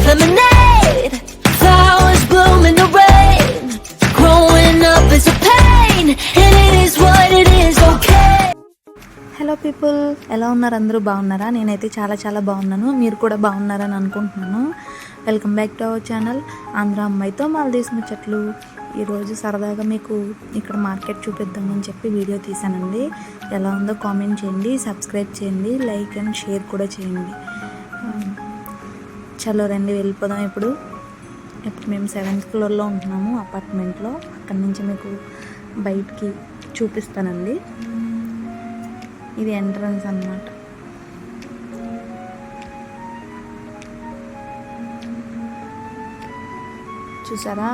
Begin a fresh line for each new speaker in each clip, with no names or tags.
lemonade. Flowers bloom in the rain. Growing up is a pain, and it is what it is, okay.
Hello people, ఎలా ఉన్నారు? అందరూ బాగున్నారా? నేనైతే చాలా బాగున్నాను. మీరు కూడా బాగున్నారని అనుకుంటున్నాను. Welcome back to our channel Andhra అమ్మాయితో మాల్దీవ్స్ ముచ్చట్లు. ఈరోజు సరదాగా మీకు ఇక్కడ మార్కెట్ చూపిద్దామని చెప్పి వీడియో తీసానండి. ఎలా ఉందో కామెంట్ చేయండి, సబ్స్క్రైబ్ చేయండి, లైక్ అండ్ షేర్ కూడా చేయండి. చలో రండి వెళ్ళిపోదాం. ఇప్పుడు మేము 7th ఫ్లోర్లో ఉంటున్నాము అపార్ట్మెంట్లో. అక్కడి నుంచి మీకు బయటికి చూపిస్తానండి. ఇది ఎంట్రన్స్ అన్నమాట. చూసారా,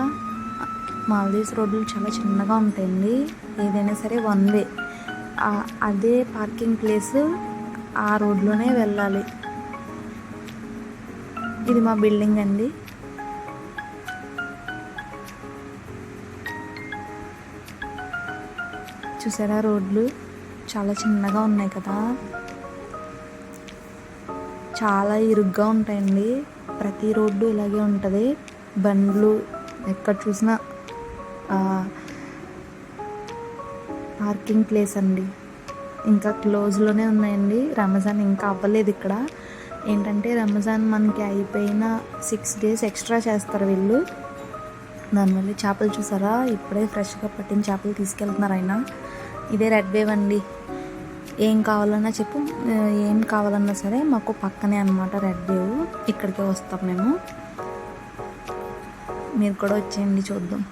మాల్దీవ్స్ రోడ్లు చాలా చిన్నగా ఉంటాయండి. ఏదైనా సరే వన్ వే. అదే పార్కింగ్ ప్లేస్ ఆ రోడ్లోనే వెళ్ళాలి. ఇది మా బిల్డింగ్ అండి. చూసారా, రోడ్లు చాలా చిన్నగా ఉన్నాయి కదా, చాలా ఇరుగ్గా ఉంటాయండి. ప్రతి రోడ్డు ఇలాగే ఉంటుంది. బండ్లు ఎక్కడ చూసినా పార్కింగ్ ప్లేస్ అండి. ఇంకా క్లోజ్లోనే ఉన్నాయండి. రంజాన్ ఇంకా అవ్వలేదు ఇక్కడ. ఏంటంటే రంజాన్ మనకి అయిపోయిన 6 days ఎక్స్ట్రా చేస్తారు వీళ్ళు. దానివల్ల చేపలు చూసారా, ఇప్పుడే ఫ్రెష్గా పట్టిన చేపలు తీసుకెళ్తున్నారు ఆయన. ఇదే రెడ్ వేవ్ అండి. ఏం కావాలన్నా చెప్పు, ఏం కావాలన్నా సరే మాకు పక్కనే అన్నమాట రెడ్ వేవ్. ఇక్కడికే వస్తాం మేము. మీరు కూడా వచ్చేయండి, చూద్దాం.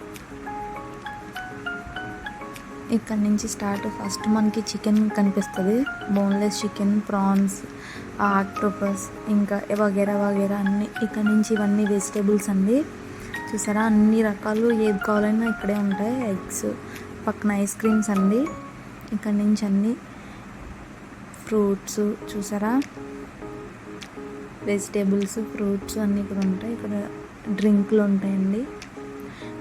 ఇక్కడ నుంచి స్టార్ట్. ఫస్ట్ మనకి చికెన్ కనిపిస్తుంది. బోన్లెస్ చికెన్, ప్రాన్స్, ఆక్టోపస్, ఇంకా వగేరా అన్నీ. ఇక్కడ నుంచి ఇవన్నీ వెజిటేబుల్స్ అండి. చూసారా, అన్ని రకాలు ఏది కావాలన్నా ఇక్కడే ఉంటాయి. ఎగ్స్, పక్కన ఐస్ క్రీమ్స్ అండి. ఇక్కడ నుంచి అన్నీ ఫ్రూట్స్, చూసారా, వెజిటేబుల్స్, ఫ్రూట్స్ అన్నీ ఇక్కడ ఉంటాయి. ఇక్కడ డ్రింక్లు ఉంటాయండి.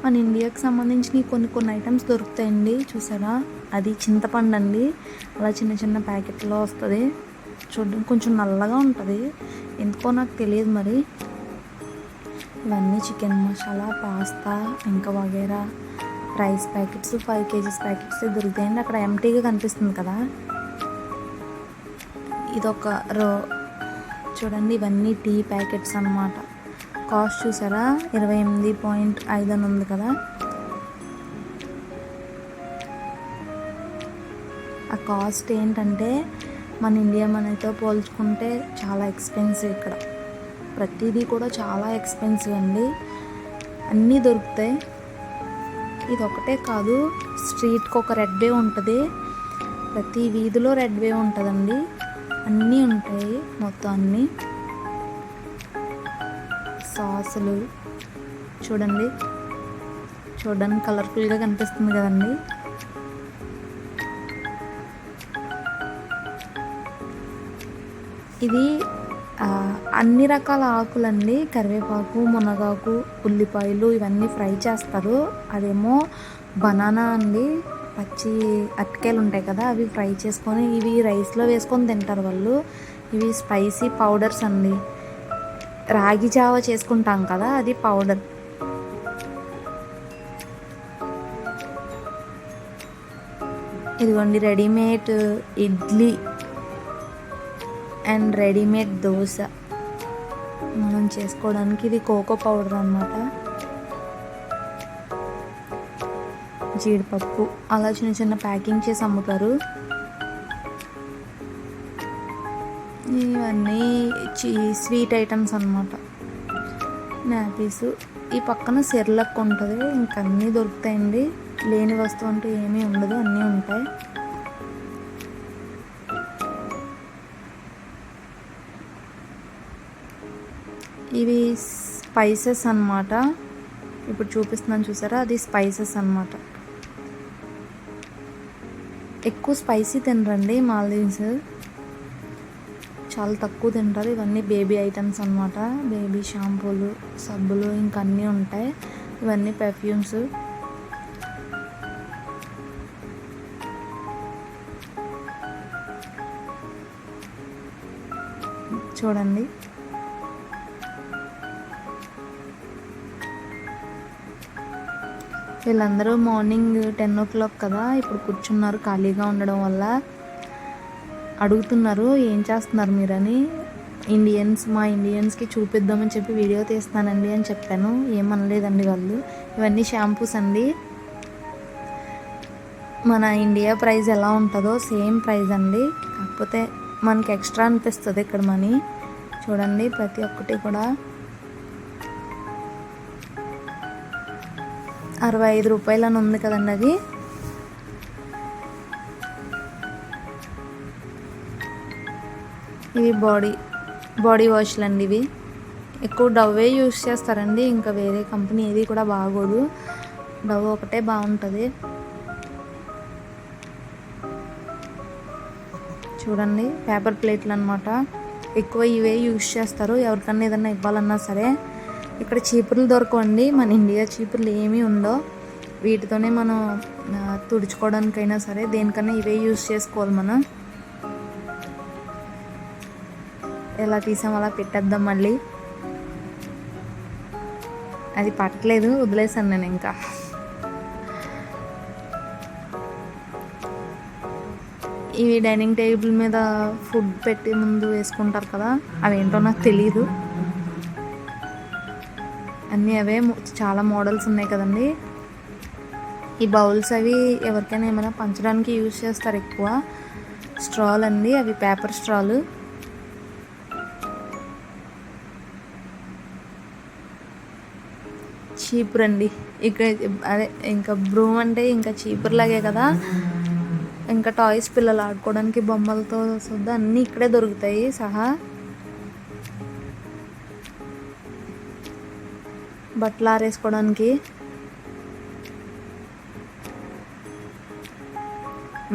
మన ఇండియాకి సంబంధించిన కొన్ని ఐటమ్స్ దొరుకుతాయండి. చూసారా, అది చింతపండు అండి. అలా చిన్న ప్యాకెట్లో వస్తుంది. చూడడం కొంచెం నల్లగా ఉంటుంది, ఎందుకో నాకు తెలియదు మరి. ఇవన్నీ చికెన్ మసాలా, పాస్తా, ఇంకా వగేరా రైస్ ప్యాకెట్స్, 5 kgs ప్యాకెట్స్ దొరుకుతాయండి. అక్కడ ఎంటీగా కనిపిస్తుంది కదా, ఇదొక రో. చూడండి, ఇవన్నీ టీ ప్యాకెట్స్ అన్నమాట. కాస్ట్ చూసారా, 28.5 అని ఉంది కదా. ఆ కాస్ట్ ఏంటంటే మన ఇండియా మనీతో పోల్చుకుంటే చాలా ఎక్స్పెన్సివ్. ఇక్కడ ప్రతిదీ కూడా చాలా ఎక్స్పెన్సివ్ అండి. అన్నీ దొరుకుతాయి. ఇది ఒకటే కాదు, స్ట్రీట్కి ఒక రెడ్ వే ఉంటుంది. ప్రతి వీధిలో రెడ్ వే ఉంటుందండి. అన్నీ ఉంటాయి, మొత్తం అన్నీ. సాసులు చూడండి, చూడడానికి కలర్ఫుల్గా కనిపిస్తుంది కదండి. ఇది అన్ని రకాల ఆకులండి. కరివేపాకు, మునగాకు, ఉల్లిపాయలు ఇవన్నీ ఫ్రై చేస్తారు. అదేమో బనానా అండి. పచ్చి అరటికాయలు ఉంటాయి కదా, అవి ఫ్రై చేసుకొని ఇవి రైస్లో వేసుకొని తింటారు వాళ్ళు. ఇవి స్పైసీ పౌడర్స్ అండి. రాగి జావ చేసుకుంటాం కదా, అది పౌడర్. ఇదిగోండి readymade idli and readymade dosa మనం చేసుకోవడానికి. ఇది కోకో పౌడర్ అన్నమాట. జీడిపప్పు అలా చిన్న ప్యాకింగ్ చేసి అమ్ముతారు. ఇవన్నీ స్వీట్ ఐటమ్స్ అన్నమాట. నాపీసు. ఈ పక్కన సెర్లక్ ఉంటుంది. ఇంకన్నీ దొరుకుతాయండి. లేని వస్తువు అంటూ ఏమీ ఉండదు, అన్నీ ఉంటాయి. ఇవి స్పైసెస్ అన్నమాట. ఇప్పుడు చూపిస్తున్నాను చూసారా, అది స్పైసెస్ అన్నమాట. ఎక్కువ స్పైసీ తినరండి మాల్దీవ్స్, చాలా తక్కువ తింటారు. ఇవన్నీ బేబీ ఐటమ్స్ అన్నమాట. బేబీ షాంపూలు, సబ్బులు, ఇంకా అన్నీ ఉంటాయి. ఇవన్నీ పెర్ఫ్యూమ్స్. చూడండి, వీళ్ళందరూ మార్నింగ్ 10 o'clock కదా, ఇప్పుడు కూర్చున్నారు ఖాళీగా ఉండడం వల్ల. అడుగుతున్నారు ఏం చేస్తున్నారు మీరని. మా ఇండియన్స్కి చూపిద్దామని చెప్పి వీడియో తీస్తానండి అని చెప్పాను. ఏమనలేదండి వాళ్ళు. ఇవన్నీ షాంపూస్ అండి. మన ఇండియా ప్రైస్ ఎలా ఉంటుందో సేమ్ ప్రైస్ అండి, కాకపోతే మనకి ఎక్స్ట్రా అనిపిస్తుంది ఇక్కడ మనీ. చూడండి ప్రతి ఒక్కటి కూడా 65 రూపాయలు అని ఉంది కదండి అది. ఇవి బాడీ వాష్లు అండి. ఇవి ఎక్కువ డవ్వే యూస్ చేస్తారండి, ఇంకా వేరే కంపెనీ ఏది కూడా బాగోదు. డవ్ ఒకటే బాగుంటుంది. చూడండి పేపర్ ప్లేట్లు అనమాట. ఎక్కువ ఇవే యూస్ చేస్తారు ఎవరికన్నా ఏదన్నా ఇవ్వాలన్నా సరే. ఇక్కడ చీపుర్లు దొరకండి, మన ఇండియా చీపుర్లు ఏమీ ఉండవు. వీటితోనే మనం తుడుచుకోవడానికైనా సరే దేనికన్నా ఇవే యూస్ చేసుకోవాలి మనం. ఎలా తీసాం అలా పెట్టేద్దాం. మళ్ళీ అది పట్టలేదు, వదిలేసాను నేను. ఇంకా ఇవి డైనింగ్ టేబుల్ మీద ఫుడ్ పెట్టి ముందు వేసుకుంటారు కదా, అవేంటో నాకు తెలీదు. అన్నీ అవే, చాలా మోడల్స్ ఉన్నాయి కదండి. ఈ బౌల్స్ అవి ఎవరికైనా ఏమైనా పంచడానికి యూజ్ చేస్తారు ఎక్కువ. స్ట్రాలు అండి, అవి పేపర్ స్ట్రాలు. చీపురు అండి. ఇక్కడ అదే ఇంకా బ్రూమ్ అంటే ఇంకా చీపురు లాగే కదా. ఇంకా టాయ్స్ పిల్లలు ఆడుకోవడానికి బొమ్మలతో సుద్దా అన్నీ ఇక్కడే దొరుకుతాయి సహా. బట్టలు ఆరేసుకోవడానికి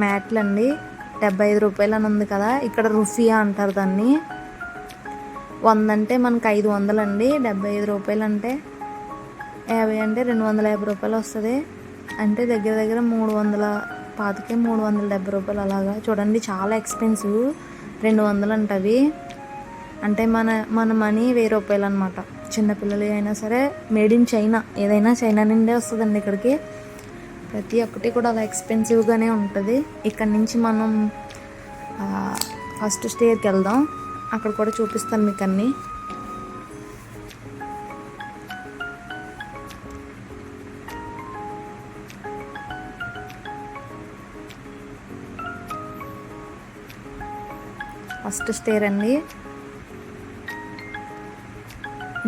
మ్యాట్లు అండి. 75 రూపాయలు అని ఉంది కదా, ఇక్కడ రుఫియా అంటారు దాన్ని. 100 అంటే మనకు 500 అండి. 75 రూపాయలు అంటే 50 అంటే 250 రూపాయలు వస్తుంది. అంటే దగ్గర దగ్గర 325 370 రూపాయలు అలాగా. చూడండి చాలా ఎక్స్పెన్సివ్. 200 అంటవి. అంటే మన మనీ 1000 రూపాయలు అనమాట. చిన్నపిల్లలు అయినా సరే మేడ్ ఇన్ చైనా, ఏదైనా చైనా నుండే వస్తుందండి ఇక్కడికి. ప్రతి ఒక్కటి కూడా అలా ఎక్స్పెన్సివ్గానే ఉంటుంది. ఇక్కడ నుంచి మనం ఫస్ట్ స్టేర్కి వెళ్దాం, అక్కడ కూడా చూపిస్తాను మీకు అన్నీ. ఫస్ట్ స్టేర్ అండి.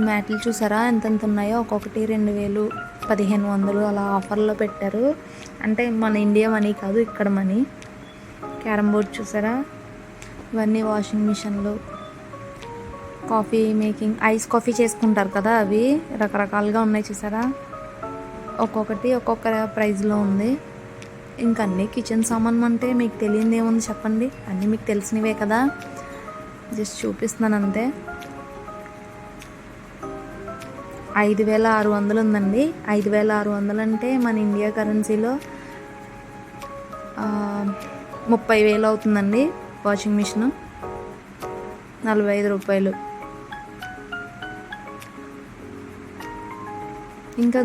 మ్యాట్లు చూసారా ఎంతెంత ఉన్నాయో, ఒక్కొక్కటి 2000 1500 అలా ఆఫర్లో పెట్టారు. అంటే మన ఇండియా మనీ కాదు, ఇక్కడ మనీ. క్యారమ్ బోర్డ్ చూసారా, ఇవన్నీ వాషింగ్ మిషన్లు. కాఫీ మేకింగ్, ఐస్ కాఫీ చేసుకుంటారు కదా, అవి రకరకాలుగా ఉన్నాయి చూసారా. ఒక్కొక్కటి ఒక్కొక్క ప్రైస్లో ఉంది. ఇంకా అన్నీ కిచెన్ సామాన్ అంటే మీకు తెలియదు ఏముంది చెప్పండి, అన్నీ మీకు తెలిసినవే కదా, జస్ట్ చూపిస్తున్నాను అంతే. 5600 ఉందండి. 5600 అంటే మన ఇండియా కరెన్సీలో 30,000 అవుతుందండి. వాషింగ్ మిషన్ 45 రూపాయలు. ఇంకా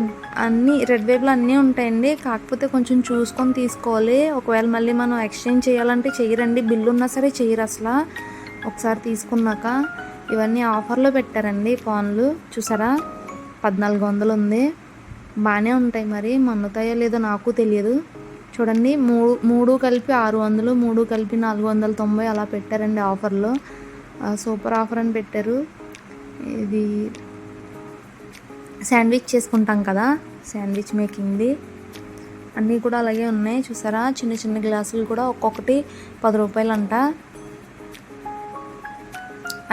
అన్నీ రెడ్ వేవ్లో అన్నీ ఉంటాయండి, కాకపోతే కొంచెం చూసుకొని తీసుకోవాలి. ఒకవేళ మళ్ళీ మనం ఎక్స్చేంజ్ చేయాలంటే చెయ్యరండి, బిల్లు ఉన్నా సరే చెయ్యరు అసలు ఒకసారి తీసుకున్నాక. ఇవన్నీ ఆఫర్లో పెట్టారండి ఫోన్లు చూసారా. 1400 ఉంది. బాగానే ఉంటాయి, మరి మన్నుతాయో లేదో నాకు తెలియదు. చూడండి మూడు కలిపి 600, 3 కలిపి 490 అలా పెట్టారండి ఆఫర్లో. సూపర్ ఆఫర్ అని పెట్టారు. ఇది శాండ్విచ్ చేసుకుంటాం కదా, శాండ్విచ్ మేకింగ్ది అన్నీ కూడా అలాగే ఉన్నాయి చూసారా. చిన్న చిన్న గ్లాసులు కూడా ఒక్కొక్కటి 10 రూపాయలు అంట.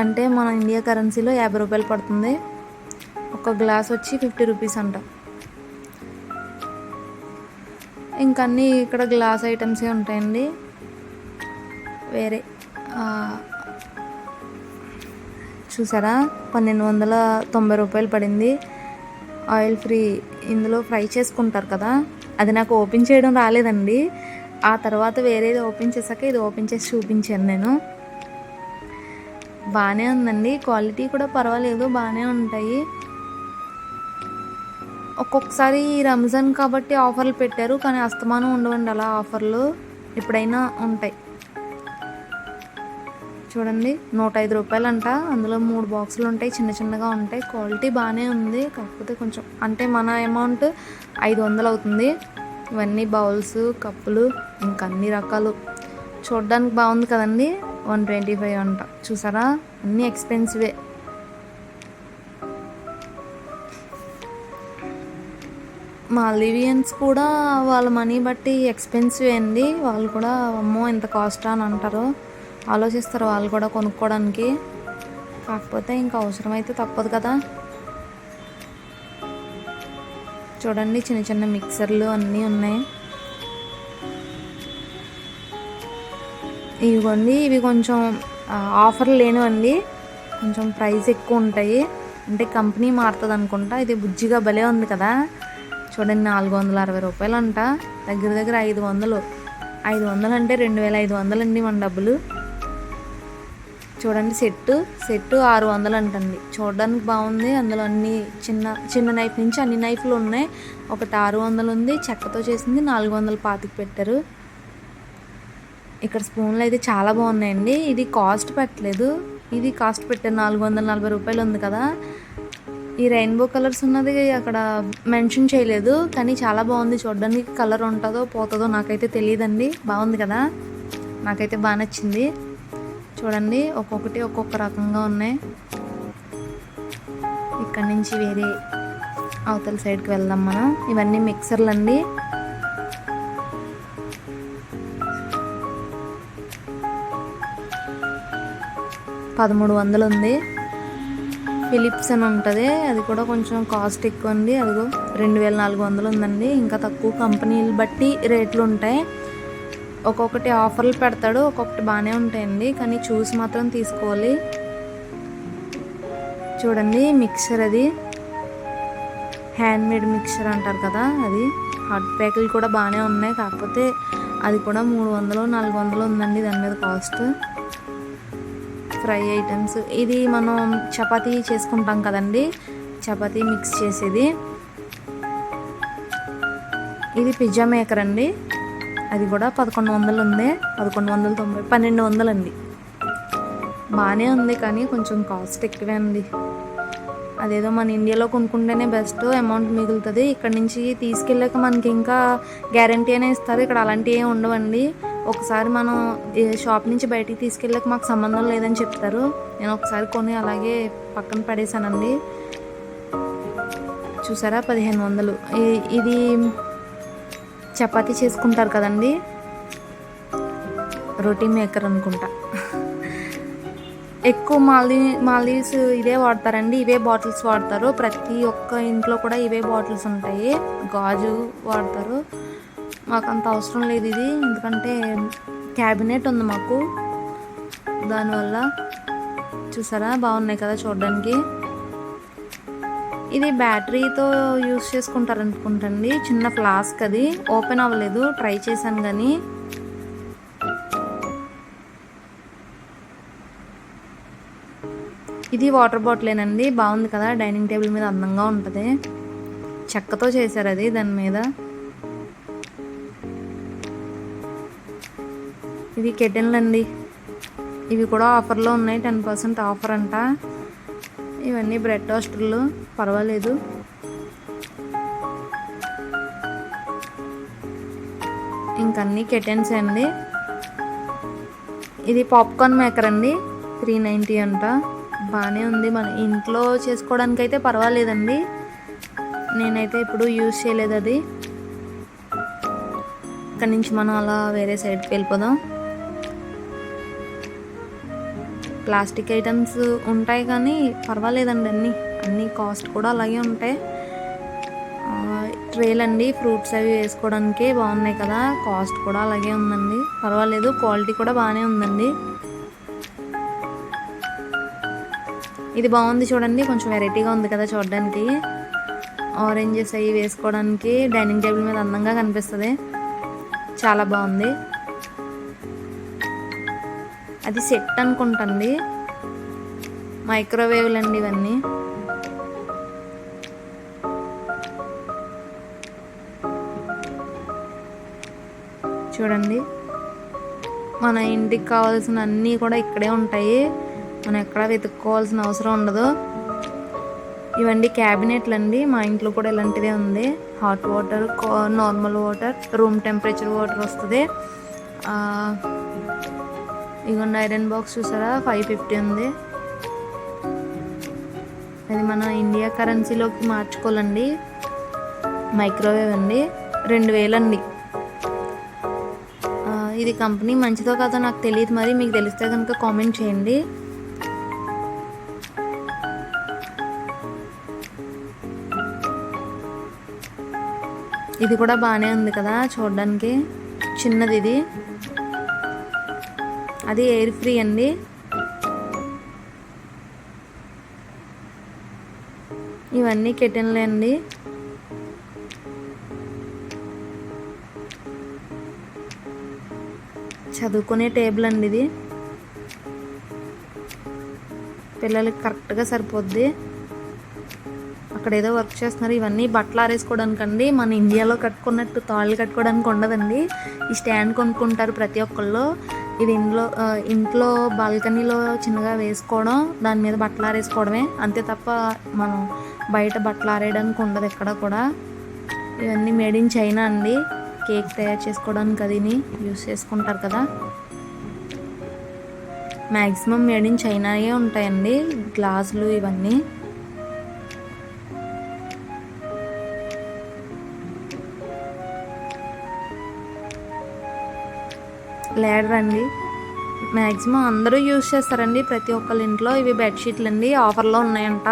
అంటే మన ఇండియా కరెన్సీలో 50 రూపాయలు పడుతుంది. ఒక గ్లాస్ వచ్చి 50 రూపీస్ అంట. ఇంకా అన్నీ ఇక్కడ గ్లాస్ ఐటమ్సే ఉంటాయండి. వేరే చూసారా 1290 రూపాయలు పడింది. ఆయిల్ ఫ్రీ, ఇందులో ఫ్రై చేసుకుంటారు కదా, అది నాకు ఓపెన్ చేయడం రాలేదండి. ఆ తర్వాత వేరేది ఓపెన్ చేశాక ఇది ఓపెన్ చేసి చూపించాను నేను. బాగానే ఉందండి, క్వాలిటీ కూడా పర్వాలేదు, బాగానే ఉంటాయి. ఒక్కొక్కసారి రంజాన్ కాబట్టి ఆఫర్లు పెట్టారు, కానీ అస్తమానం ఉండవండి అలా ఆఫర్లు, ఎప్పుడైనా ఉంటాయి. చూడండి 105 రూపాయలంట. అందులో 3 బాక్సులు ఉంటాయి, చిన్న చిన్నగా ఉంటాయి. క్వాలిటీ బాగానే ఉంది, కాకపోతే కొంచెం అంటే మన అమౌంట్ 500 అవుతుంది. ఇవన్నీ బౌల్స్, కప్పులు, ఇంకా అన్ని రకాలు. చూడడానికి బాగుంది కదండి. 125 అంట. చూసారా, అన్నీ ఎక్స్పెన్సివే. మాల్దీవియన్స్ కూడా వాళ్ళ మనీ బట్టి ఎక్స్పెన్సివ్ అండి. వాళ్ళు కూడా అమ్మో ఎంత కాస్టా అని అంటారు, ఆలోచిస్తారు వాళ్ళు కూడా కొనుక్కోవడానికి. కాకపోతే ఇంకా అవసరమైతే తప్పదు కదా. చూడండి చిన్న చిన్న మిక్సర్లు అన్నీ ఉన్నాయి. ఇవిగోండి, ఇవి కొంచెం ఆఫర్లు లేనివండి, కొంచెం ప్రైస్ ఎక్కువ ఉంటాయి. అంటే కంపెనీ మారుతుంది అనుకుంటా. ఇది బుజ్జిగా భలే ఉంది కదా. చూడండి 460 రూపాయలంట. దగ్గర దగ్గర 500. 500 అంటే 2500 అండి మన డబ్బులు. చూడండి సెట్ 600 అంటండి. చూడడానికి బాగుంది. అందులో అన్ని చిన్న చిన్న నైఫ్ నుంచి అన్ని నైఫ్లు ఉన్నాయి. ఒకటి 600 ఉంది, చెక్కతో చేసింది 425 పెట్టారు. ఇక్కడ స్పూన్లు అయితే చాలా బాగున్నాయండి. ఇది కాస్ట్ పెట్టలేదు, ఇది కాస్ట్ పెట్టారు. 440 రూపాయలు ఉంది కదా. ఈ రెయిన్బో కలర్స్ ఉన్నది అక్కడ మెన్షన్ చేయలేదు, కానీ చాలా బాగుంది చూడడానికి. కలర్ ఉంటుందో పోతుందో నాకైతే తెలియదండి. బాగుంది కదా, నాకైతే బాగా నచ్చింది. చూడండి ఒక్కొక్కటి ఒక్కొక్క రకంగా ఉన్నాయి. ఇక్కడ నుంచి వేరే అవతల సైడ్కి వెళ్దాం మనం. ఇవన్నీ మిక్సర్లు అండి. $1300 ఉంది. ఫిలిప్స్ అని ఉంటుంది, అది కూడా కొంచెం కాస్ట్ ఎక్కువ అండి. అదిగో 2400 ఉందండి. ఇంకా తక్కువ కంపెనీలు బట్టి రేట్లు ఉంటాయి. ఒక్కొక్కటి ఆఫర్లు పెడతాడు, ఒక్కొక్కటి బాగానే ఉంటాయండి, కానీ చూసి మాత్రం తీసుకోవాలి. చూడండి మిక్సర్, అది హ్యాండ్మేడ్ మిక్సర్ అంటారు కదా, అది హాట్ ప్యాకులు కూడా బాగానే ఉన్నాయి. కాకపోతే అది కూడా 300 400 ఉందండి దాని మీద కాస్ట్. ఫ్రై ఐటమ్స్, ఇది మనం చపాతీ చేసుకుంటాం కదండి, చపాతీ మిక్స్ చేసేది. ఇది పిజ్జా మేకర్ అండి. అది కూడా 1100 ఉంది. 1190, 1200 అండి. బాగానే ఉంది, కానీ కొంచెం కాస్ట్ ఎక్కువే అండి. అదేదో మన ఇండియాలో కొనుక్కుంటేనే బెస్ట్, అమౌంట్ మిగులుతుంది. ఇక్కడ నుంచి తీసుకెళ్ళాక మనకి ఇంకా గ్యారంటీ అనే ఇస్తారు. ఇక్కడ అలాంటివి ఏమి ఉండవండి. ఒకసారి మనం షాప్ నుంచి బయటికి తీసుకెళ్ళాక మాకు సంబంధం లేదని చెప్తారు. నేను ఒకసారి కొని అలాగే పక్కన పడేసానండి. చూసారా 1500. ఇది చపాతీ చేసుకుంటారు కదండి, రోటీ మేకర్ అనుకుంటా. ఎక్కువ మాల్దీవ్స్ ఇవే వాడతారండి, ఇవే బాటిల్స్ వాడతారు. ప్రతి ఒక్క ఇంట్లో కూడా ఇవే బాటిల్స్ ఉంటాయి. గాజు వాడతారు. మాకు అంత అవసరం లేదు ఇది, ఎందుకంటే క్యాబినెట్ ఉంది మాకు, దానివల్ల. చూసారా బాగున్నాయి కదా చూడడానికి. ఇది బ్యాటరీతో యూస్ చేసుకుంటారు అనుకుంటండి. చిన్న ఫ్లాస్క్, అది ఓపెన్ అవ్వలేదు, ట్రై చేశాను కానీ. ఇది వాటర్ బాటిలేనండి. బాగుంది కదా, డైనింగ్ టేబుల్ మీద అందంగా ఉంటుంది. చెక్కతో చేశారు అది దాని మీద. ఇవి కెటిన్లు అండి. ఇవి కూడా ఆఫర్లో ఉన్నాయి, 10% ఆఫర్ అంట. ఇవన్నీ బ్రెడ్ టోస్టర్లు, పర్వాలేదు. ఇంకన్నీ కెటెన్స్ అండి. ఇది పాప్కార్న్ మేకర్ అండి, 390 అంట. బాగానే ఉంది, మన ఇంట్లో చేసుకోవడానికి అయితే పర్వాలేదండి. నేనైతే ఇప్పుడు యూజ్ చేయలేదు అది. ఇక్కడ నుంచి మనం అలా వేరే సైడ్కి వెళ్ళిపోదాం. ప్లాస్టిక్ ఐటమ్స్ ఉంటాయి కానీ పర్వాలేదండి, అన్నీ కాస్ట్ కూడా అలాగే ఉంటాయి. ట్రేలు అండి, ఫ్రూట్స్ అవి వేసుకోవడానికి బాగున్నాయి కదా, కాస్ట్ కూడా అలాగే ఉందండి. పర్వాలేదు, క్వాలిటీ కూడా బాగానే ఉందండి. ఇది బాగుంది చూడండి, కొంచెం వెరైటీగా ఉంది కదా చూడడానికి. ఆరెంజెస్ అవి వేసుకోవడానికి డైనింగ్ టేబుల్ మీద అందంగా కనిపిస్తుంది. చాలా బాగుంది. అది సెట్ అనుకుంటుంది. మైక్రోవేవ్లు అండి ఇవన్నీ. చూడండి, మన ఇంటికి కావాల్సిన అన్నీ కూడా ఇక్కడే ఉంటాయి, మనం ఎక్కడ వెతుక్కోవాల్సిన అవసరం ఉండదు. ఇవండి క్యాబినెట్లు అండి, మా ఇంట్లో కూడా ఇలాంటిదే ఉంది. Hot water, normal water, room temperature water వస్తుంది. ఇదిగోండి ఐరన్ బాక్స్ చూసారా, 550 ఉంది. అది మన ఇండియా కరెన్సీలోకి మార్చుకోవాలండి. మైక్రోవేవ్ అండి, 2000 అండి. ఇది కంపెనీ మంచిదో కాదో నాకు తెలియదు, మరి మీకు తెలిస్తే కనుక కామెంట్ చేయండి. ఇది కూడా బాగానే ఉంది కదా చూడడానికి, చిన్నది ఇది. అది ఎయిర్ ఫ్రీ అండి. ఇవన్నీ కెటిన్లే అండి. చదువుకునే టేబుల్ అండి ఇది, పిల్లలకి కరెక్ట్గా సరిపోద్ది. అక్కడ ఏదో వర్క్ చేస్తున్నారు. ఇవన్నీ బట్టలు ఆరేసుకోవడానికి అండి. మన ఇండియాలో కట్టుకున్నట్టు తాళ్ళు కట్టుకోవడానికి ఉండదండి. ఈ స్టాండ్ కొనుక్కుంటారు ప్రతి ఒక్కళ్ళు. ఇది ఇంట్లో బాల్కనీలో చిన్నగా వేసుకోవడం, దాని మీద బట్టలు ఆరేసుకోవడమే అంతే తప్ప మనం బయట బట్టలు ఆరేయడానికి ఉండదు ఎక్కడ కూడా. ఇవన్నీ మేడ్ ఇన్ చైనా అండి. కేక్ తయారు చేసుకోవడానికి అదిని యూస్ చేసుకుంటారు కదా. మ్యాక్సిమం మేడ్ ఇన్ చైనాయే ఉంటాయండి గ్లాసులు ఇవన్నీ. లేడర్ అండి, మ్యాక్సిమం అందరూ యూజ్ చేస్తారండి ప్రతి ఒక్కళ్ళ ఇంట్లో. ఇవి బెడ్షీట్లు అండి, ఆఫర్లో ఉన్నాయంట.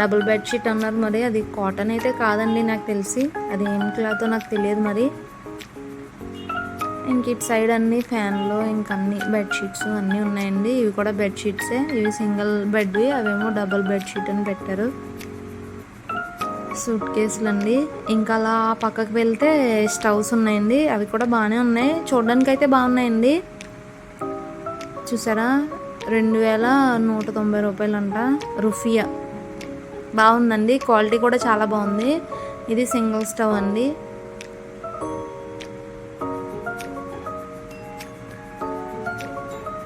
డబుల్ బెడ్షీట్ అన్నారు, మరి అది కాటన్ అయితే కాదండి నాకు తెలిసి, అది ఏం క్లాత్ నాకు తెలియదు మరి. ఇంక ఇటు సైడ్ అన్ని ఫ్యాన్లు ఇంకా అన్ని బెడ్షీట్స్ అన్నీ ఉన్నాయండి. ఇవి కూడా బెడ్షీట్సే, ఇవి సింగిల్ బెడ్వి, అవేమో డబుల్ బెడ్షీట్ అని పెట్టారు. సూట్ కేసులు అండి. ఇంకా అలా పక్కకు వెళ్తే స్టవ్స్ ఉన్నాయండి, అవి కూడా బాగానే ఉన్నాయి, చూడడానికి అయితే బాగున్నాయండి. చూసారా, 2190 రూపాయలు అంట. రుఫియా బాగుందండి, క్వాలిటీ కూడా చాలా బాగుంది. ఇది సింగిల్ స్టవ్ అండి.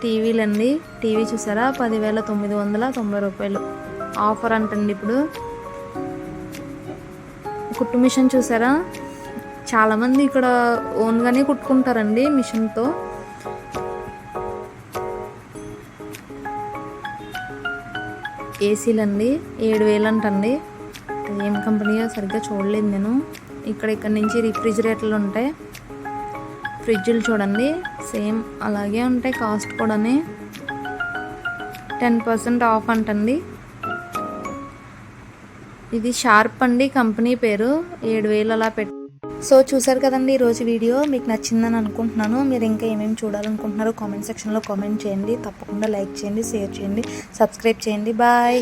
టీవీలు అండి, టీవీ చూసారా, 10,990 రూపాయలు ఆఫర్ అంటండి ఇప్పుడు. కుట్టు మిషన్ చూసారా, చాలామంది ఇక్కడ ఓన్గానే కుట్టుకుంటారండి మిషన్తో. ఏసీలు అండి, 7,000 అంటండి. ఏం కంపెనీయో సరిగ్గా చూడలేదు నేను. ఇక్కడ నుంచి రిఫ్రిజిరేటర్లు ఉంటాయి. ఫ్రిడ్జ్లు చూడండి, సేమ్ అలాగే ఉంటాయి, కాస్ట్ కూడా 10% ఆఫ్ అంటండి. ఇది షార్ప్ అండి కంపెనీ పేరు, 7,000 అలా పెట్టి. సో చూసారు కదండి ఈరోజు వీడియో, మీకు నచ్చిందని అనుకుంటున్నాను. మీరు ఇంకా ఏమేమి చూడాలనుకుంటున్నారో కామెంట్ సెక్షన్లో కామెంట్ చేయండి. తప్పకుండా లైక్ చేయండి, షేర్ చేయండి, సబ్స్క్రైబ్ చేయండి. బాయ్.